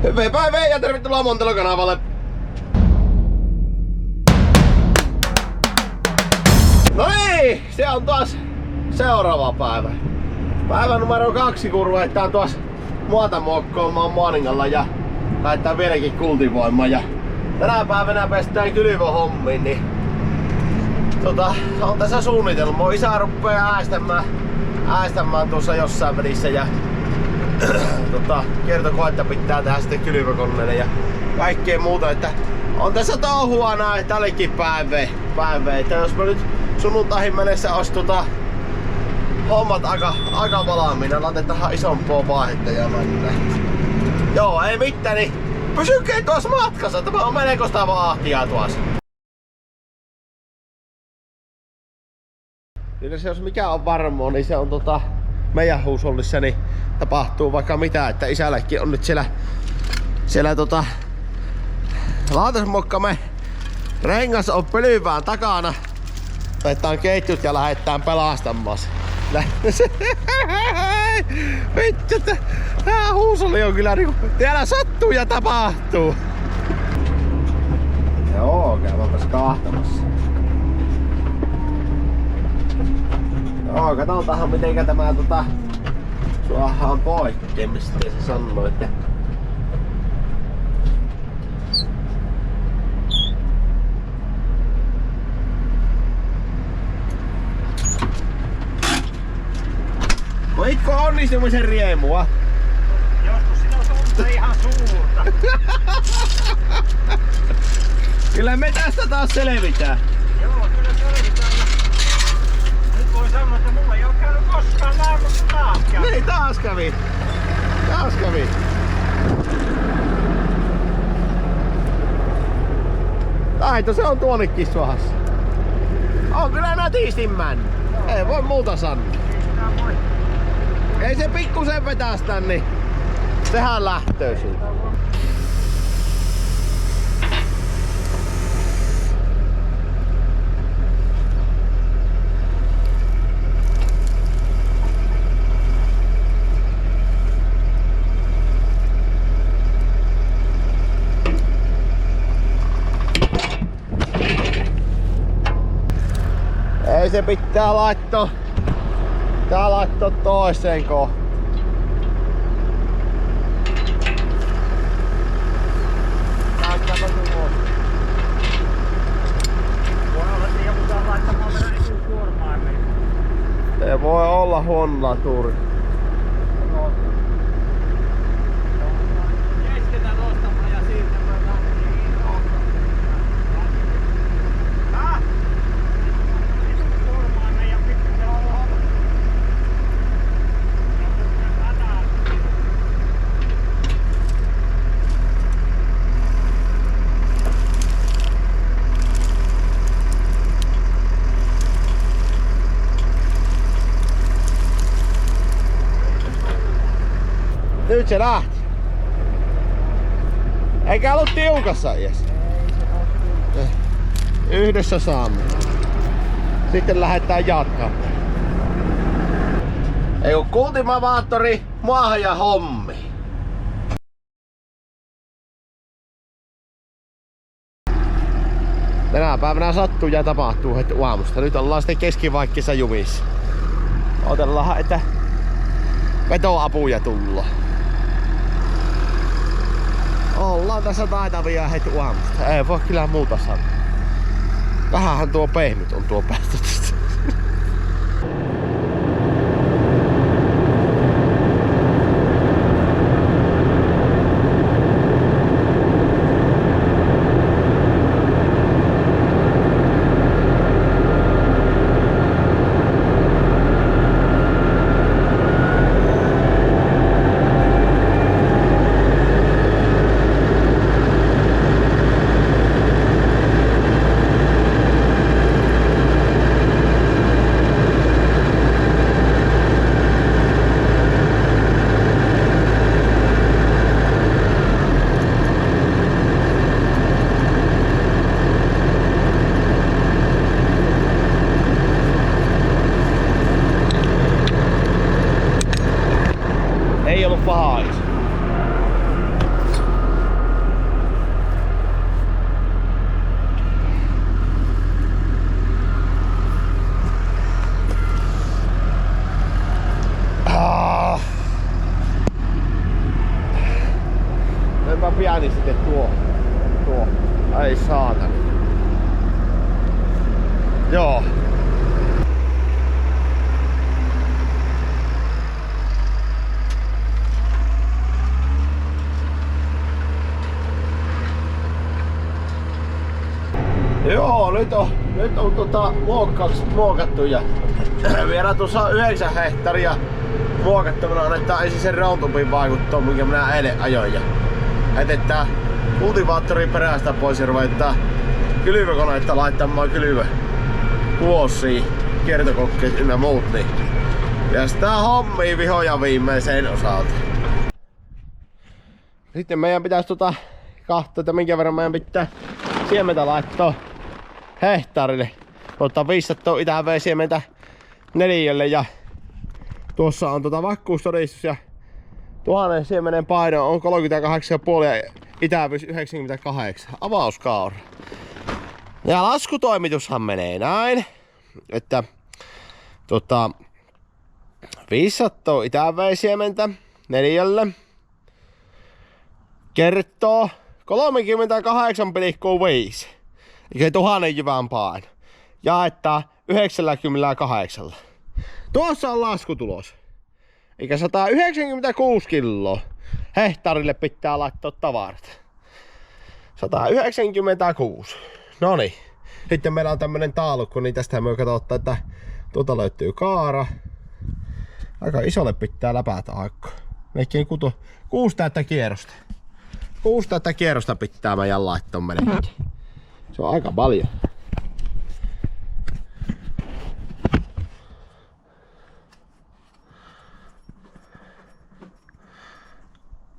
Hyvää päivää ja tervetuloa Montelo-kanavalle. No niin, se on taas seuraava päivä. Päivä numero 2, kun ruvetaan tuossa maata muokkaamaan Maaningalla ja lähdetään vieläkin kultivoimaan. Ja tänä päivänä pestään kylvöhommiin, niin on tässä suunnitelma. Isä rupeaa äästämään tuossa jossain välissä ja kertoo, että pitää tehdä sitten kylvökoneelle ja kaikkea muuta, että on tässä touhua näin tällekin päivä. Että jos mä nyt sunnuntaihin mennessä ois hommat aika valmiina, laitetaan isompaa vaihetta ja mennään. Joo, ei mitään, niin pysykää tuossa matkassa, tämä on melkoista vahtia tuossa. Kyllä se jos mikä on varmaa, niin se on meidän huusollissa niin tapahtuu vaikka mitä, että isällekin on nyt siellä laatasmokkamme rengas on pölyvään takana. Laitetaan ketjut ja lähdetään pelastamaan. Vittu, tää huusolli on kyllä niinku, täällä sattuu ja tapahtuu. Joo, käymäpäs kahtamassa. Joo, katsotaanhan mitenkä tämä suohaan poikkeen, mistä se sanoo, että voitko onnistumisen riemua? Joskus sitä tuntuu ihan suurta. Kyllä me tästä taas selvitään. Joo, kyllä selvitään. Nyt voi sanoa, että mulla ei oo käynyt koskaan näin, mutta taas kävi. Niin, taas kävi. Taito se on tuonnekin suohassa. On kyllä nätisti mennyt. Ei voi muuta sanoa. Ei se pikkusen vetästä, niin sehän lähtöö siitä. Ei se pitää laittaa. Tää laittoi toiseen kohtaan. Se voi olla huono laturi. Kesketään nostamaan ja siirtämään Nyt se lähti. Eikä ollut tiukassa edes. Yhdessä saamme. Sitten lähdetään jatkamaan. Ei oo kultivaattori, maahan ja hommi. Tänä päivänä sattuu ja tapahtuu heti aamusta. Nyt ollaan sitten keskivaikkissa jumissa. Otellaan, että vetoapuja tullaan. Ollaan tässä taitavia heti aamusta. Ei voi kyllä muuta sanoa. Vähänhän tuo pehmyt on tuo päästöstä. enpä pieni sitten tuo. Ai saatan. Joo. Joo, nyt on muokattu ja vielä tuossa 9 hehtaria muokattavana annetaan ensin sen Roundupin vaikuttaa, minkä minä eilen ajoin. Ja että kultivaattori perästä pois ja ruvetaan kylvökoneita laittamaan kylvökuosia, kiertokokkeet ynnä muut. Niin. Ja sitä hommia vihoja viimein sen osalta. Sitten meidän pitäisi katsoa, että minkä verran meidän pitää siementä laittaa hehtaarille. 500 Itä-V-siementä neliölle ja tuossa on vakkuustodistus ja 1000 siemenen paino on 38,5 ja itävyys 98. Avauskaura. Ja laskutoimitushan menee näin, että 500 Itä-V-siementä neliölle kertoo 38,5. Eli 1000 jyvän paino. Jaettaa 98. Tuossa on laskutulos. Eikä 196 kiloa hehtaarille pitää laittaa tavarat. 196. Noniin. Sitten meillä on tämmönen taulukko, niin tästä me katsotaan, että tuolta löytyy kaara. Aika isolle pitää läpätä aikko. Melkein 6 täyttä kierrosta. 6 täyttä kierrosta pitää meidän laittaa menemään. Se on aika paljon.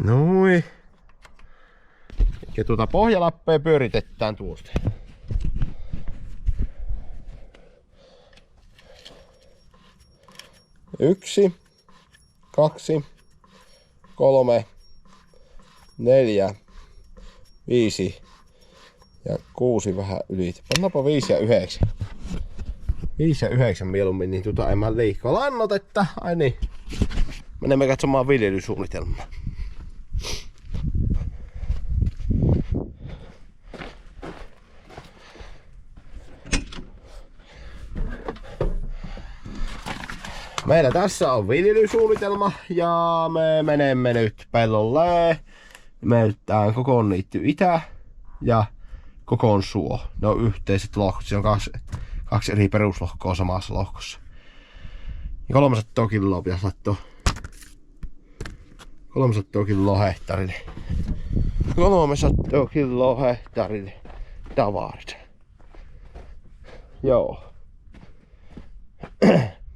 Noin. Ja pohjalappea pyöritetään tuosta. Yksi, 2, 3, 4, 5 ja 6 vähän yli. Pannaanpa 5 ja 9. 5 ja 9 mieluummin, niin en mä liikaa lannotetta. Ai niin. Menemme katsomaan viljelysuunnitelmaa. Meillä tässä on viljelysuunnitelma ja me menemme nyt pellolle. Me yritetään kokoon niitty itä ja kokoon suo. Ne on yhteiset lohkot. Siinä on kaksi eri peruslohkoa samassa lohkossa. Ja 300 kiloa pitäisi laittaa. 300 kiloa hehtaarille. 300 kiloa hehtaarille tavarat. Joo.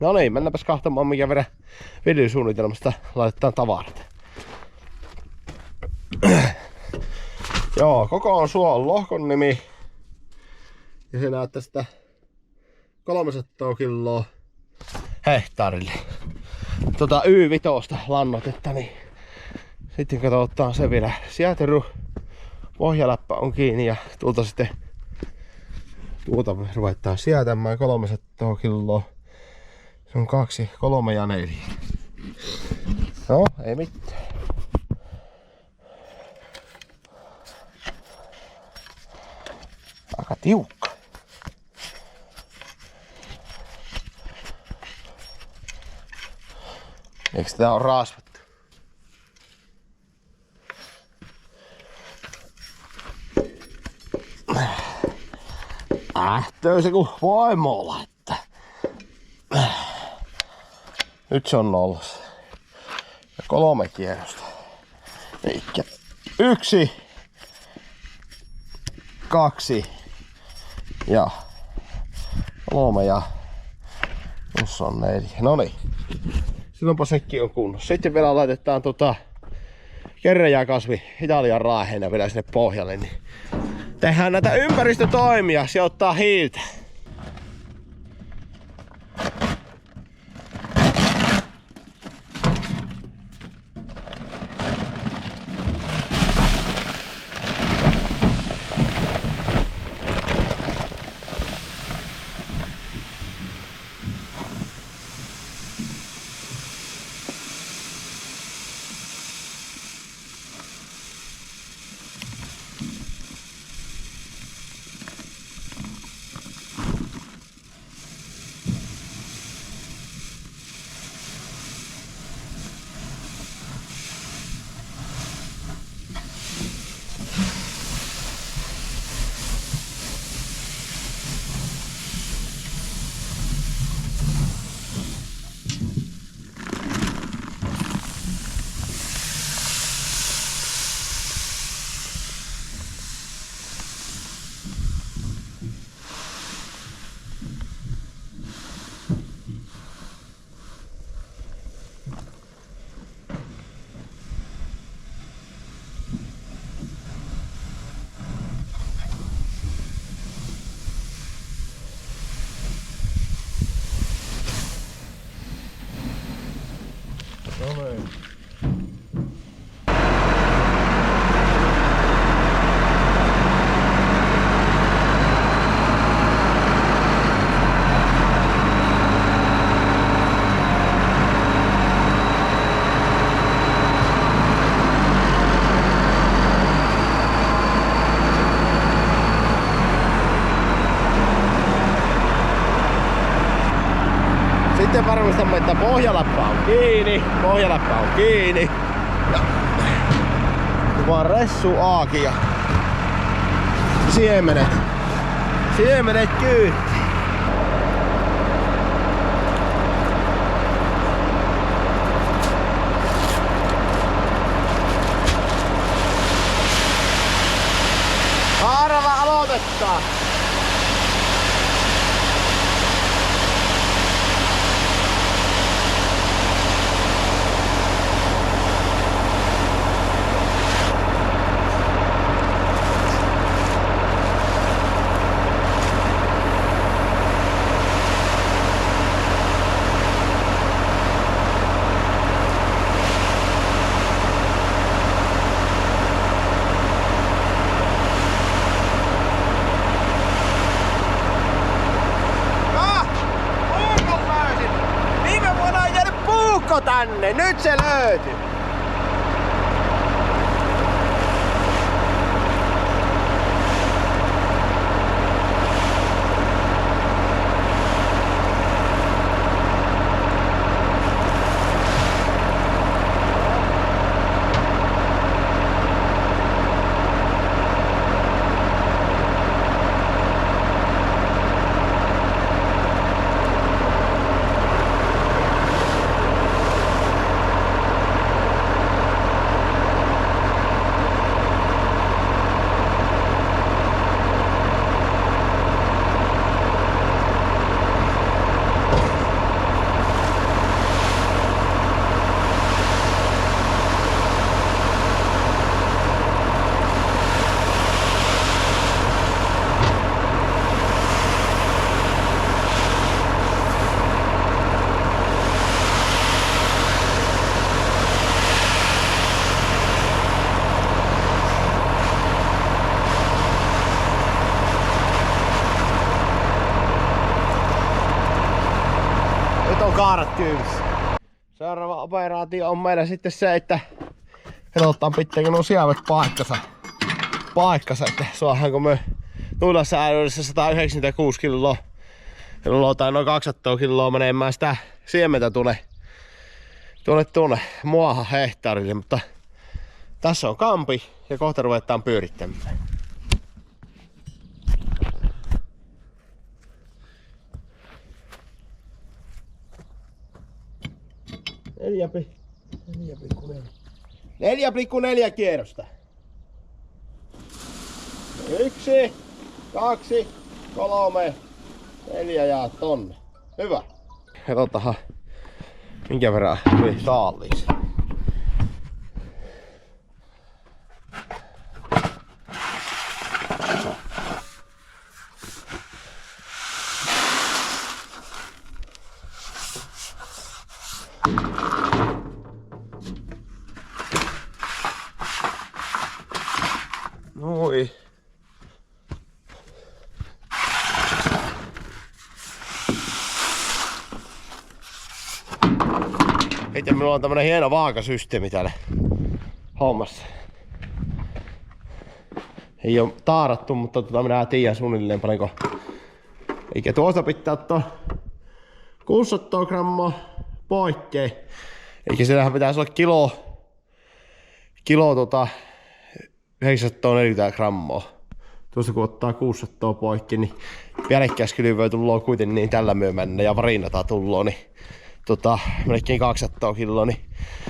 No niin, mennäänpäs kahtomaan mikä verran viljelysuunnitelmasta laitetaan tavarat. Joo, kokoon suo on lohkon nimi. Ja se näyttää sitä 300 kiloa hehtaarille. Y5 lannotetta, niin sitten katsotaan se vielä. Sijateru pohjaläppä on kiinni ja tuolta sitten ruvetaan sijätämään 300 kiloa. Se on 2, 3 ja 4. No, ei mitään. Aika tiukka. Eikö tää on rasvattu? Ähtöö se kun voimoo laittaa. Nyt se on nollassa. Ja 3 kierrosta. Eikä 1, 2 ja 3 ja tuossa on 4. Noniin. Silloinpa sekin on kunnossa. Sitten vielä laitetaan kerrejäkasvi Italian raaheena vielä sinne pohjalle. Niin tehdään näitä ympäristötoimia, sijoittaa hiiltä. varmistamme, että pohjaläppä on kiinni. Pohjaläppä on kiinni. Ja vaan ressu aaki ja siemenet. Siemenet kyytti. Haaralla aloitetaan. Tänne, nyt se löytyy. Kaarat kyyvissä. Seuraava operaatio on meillä sitten se, että katsotaan pitääkö nuo siemet paikkansa, että saadaanko me noilla säädöissä 196 kiloa tai noin 200 kiloa menemään sitä siementä tuonne muahan hehtaarille, mutta tässä on kampi ja kohta ruvetaan pyörittämään. Neljä pikku 4 kierrosta. 1, 2, 3, 4 ja tonne. Hyvä. Katsotaan minkä verran tuli saaliiksi. Noi. Hei, minulla on tämmönen hieno vaakasysteemi täällä hommassa. Ei oo taarattu, mutta minä tiedän suunnilleen paljonko. Eikä tuosta pitää ottaa 600 grammaa poikkeen. Eikä siellähän pitäisi olla kilo 940 grammaa. Tuossa kun ottaa 600 poikki, niin päällekkäiskylvöä tullaan kuitenkin niin tällä myömänne ja varinata tullaan, niin melkein 200 kiloa, niin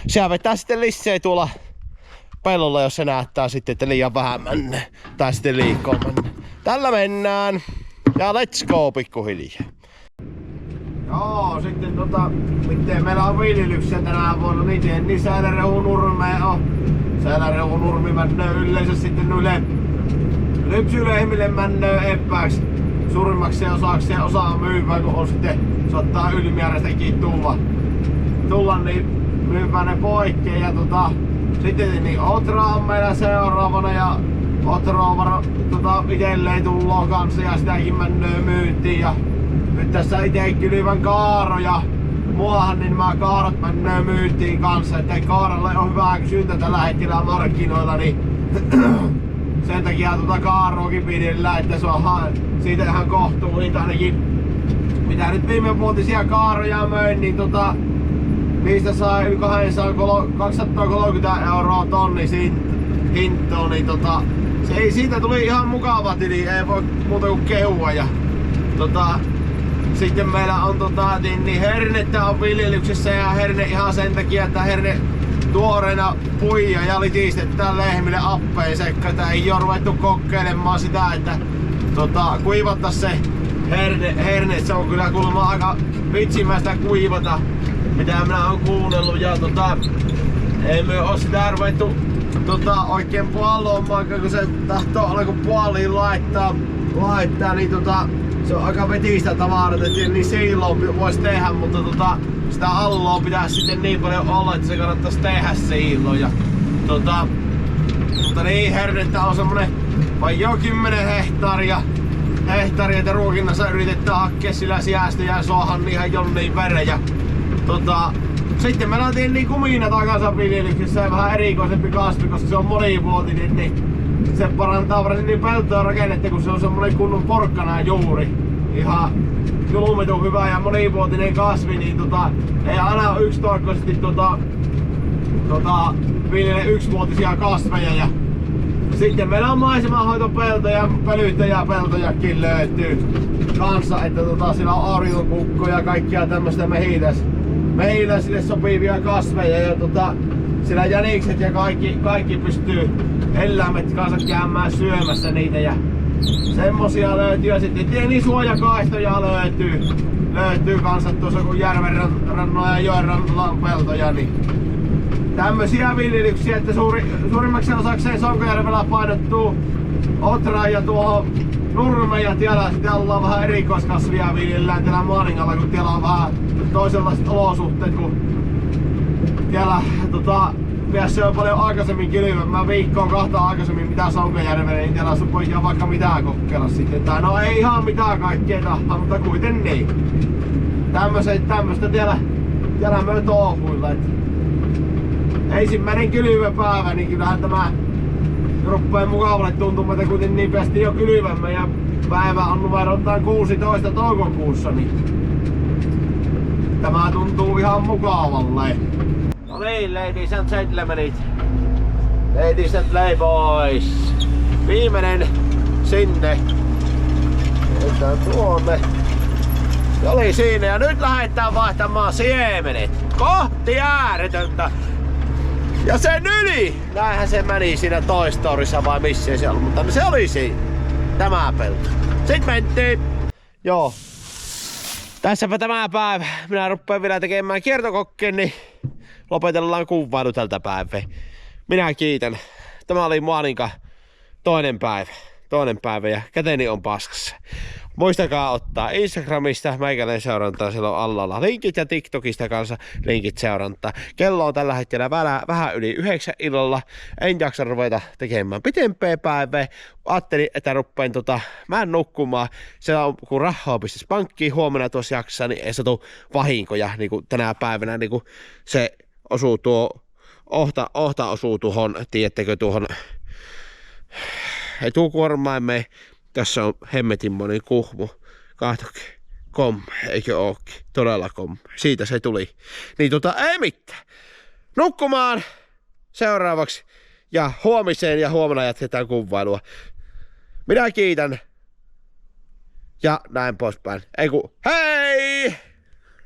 sehän vetää sitten lisää tuolla pellolla, jos se näyttää sitten, että liian vähän mennä tai sitten liikaa mennä. Tällä mennään ja let's go pikkuhiljaa. Joo, sitten miten meillä on viljelyksiä tänä vuonna, niin säilärehunurmeen on. Säilärehunurmi männöö yleensä sitten noille lypsylehmille männöö epääksi suurimmaksi osaksi ja osaa myyvää, kun on sitten saattaa ylimääräistäkin tulla niin myyvää ne poikkeen ja sitten niin Otra on meillä seuraavana ja Otra on itelleen tulloo kanssa ja sitäkin männöö myyntiin ja nyt tässä ite kylvän kaaroja muahan, niin nämä kaarat männöö myyntiin kanssa, että kaaralle on hyvää kysyntä tällä hetkellä markkinoilla, niin sen takia kaaroakin pidellään, että se on siitä ihan kohtuuhinta ainakin mitä nyt viimevuotisia kaaroja möin, niin niistä sai yli 230 € tonni hintoon, niin siitä tuli ihan mukava tili, ei voi muuta kuin kehua. Ja sitten meillä on niin hernettä on viljelyksessä ja herne ihan sen takia, että herne tuoreena puija ja litistetään lehmille appeen sekka. Ei ole ruvettu kokeilemaan sitä, että kuivata se herne. Se on kyllä kuulemma aika vitsimästä kuivata, mitä minä oon kuunnellut. Ja ei me oo sitä ruvettu oikein puoluamaan, kun se tahtoo olla kun puoliin laittaa, niin se on aika vetistä tavaraa, niin silloin voisi tehdä, mutta sitä alloa pitää sitten niin paljon olla, että se kannattaisi tehdä silloin. Ja, mutta niin, hernettä on semmonen vain jo 10 hehtaaria, että ruokinnassa yritetään hakea sillä sijasta ja saadaan ihan jonniin veren. Ja, sitten me laitiin niin kumina takaisin viljelyksessä ja vähän erikoisempi kasvi, koska se on monivuotinen, niin se parantaa varsinkin peltoa rakennetta, kun se on semmonen kunnon porkkana juuri. Ihan julmetun hyvä ja monivuotinen kasvi, niin ei aina ole yksitoikkoisesti viljele yksivuotisia kasveja. Ja sitten meillä on maisemahoitopeltoja, pelyttäjäpeltojakin löytyy kanssa, että siellä on aurinkokukkoja ja kaikkia tämmöistä meillä sille sopivia kasveja ja siellä jänikset ja kaikki pystyy eläimet kanssa käymään syömässä niitä ja semmosia löytyy ja sitten pieni suojakaistoja löytyy kanssa tuossa kun järven rannoja ja joen rannan peltoja, niin tämmösiä viljelyksiä, että suurimmaksi osakseen Sonkajärvellä painottuu ohra ja tuohon nurme ja täällä sitten ollaan vähän erikoiskasvia viljellään täällä Maaningalla, kun täällä on vähän toisenlaiset olosuhteet, kun täällä se on paljon aikaisemmin kylmemmä, viikkoa 2 aikaisemmin mitä Sonkajärvellä, niin täällä voi ihan vaikka mitään kokeilla sitten. Tai no ei ihan mitään kaikkea tahtaa, mutta kuiten niin. Tämmöstä täällä me touhuilla. Ensimmäinen kylmäpäivä, niin kyllähän tämä ruppee mukavalle tuntumaan, että kuitenkin niin päästiin jo kylmämme ja päivä on numerotaan 16 toukokuussa, niin tämä tuntuu ihan mukavalle. No niin, ladies and gentlemenit, ladies and playboys, viimeinen sinne, että tuonne, se oli siinä ja nyt lähdetään vaihtamaan siemenet kohti ääretöntä. Ja sen yli! Näinhän se meni siinä Toy Storyssa vai missä se oli, mutta se oli siinä. Tämä pelto. Sitten mentiin. Joo. Tässäpä tämä päivä. Minä rupean vielä tekemään kiertokokkeen, niin lopetellaan kuvailu tältä päivää. Minä kiitän. Tämä oli Maaninka toinen päivä ja käteni on paskassa. Muistakaa ottaa Instagramista meikäläinen seurantaa, siellä on allalla linkit ja TikTokista kanssa linkit seurantaa. Kello on tällä hetkellä vähän yli 9 illalla. En jaksa ruveta tekemään pitempää päivää. Ajattelin, että ruppeen mä en nukkumaan. Se on, kun rahaa pistis pankkiin huomenna tuossa jaksossa, niin ei satu vahinkoja niin kuin tänä päivänä. Niin kuin se osuu ohta osuu tuohon, tiedättekö tuohon etukuormaimme. Tässä on hemmetin moni kuhmu. Kahtoke. Komme, eikö ookin? Todella komme. Siitä se tuli. Niin ei mitään. Nukkumaan seuraavaksi. Ja huomiseen ja huomenna jatketaan kuvailua. Minä kiitän. Ja näin poispäin. Hei!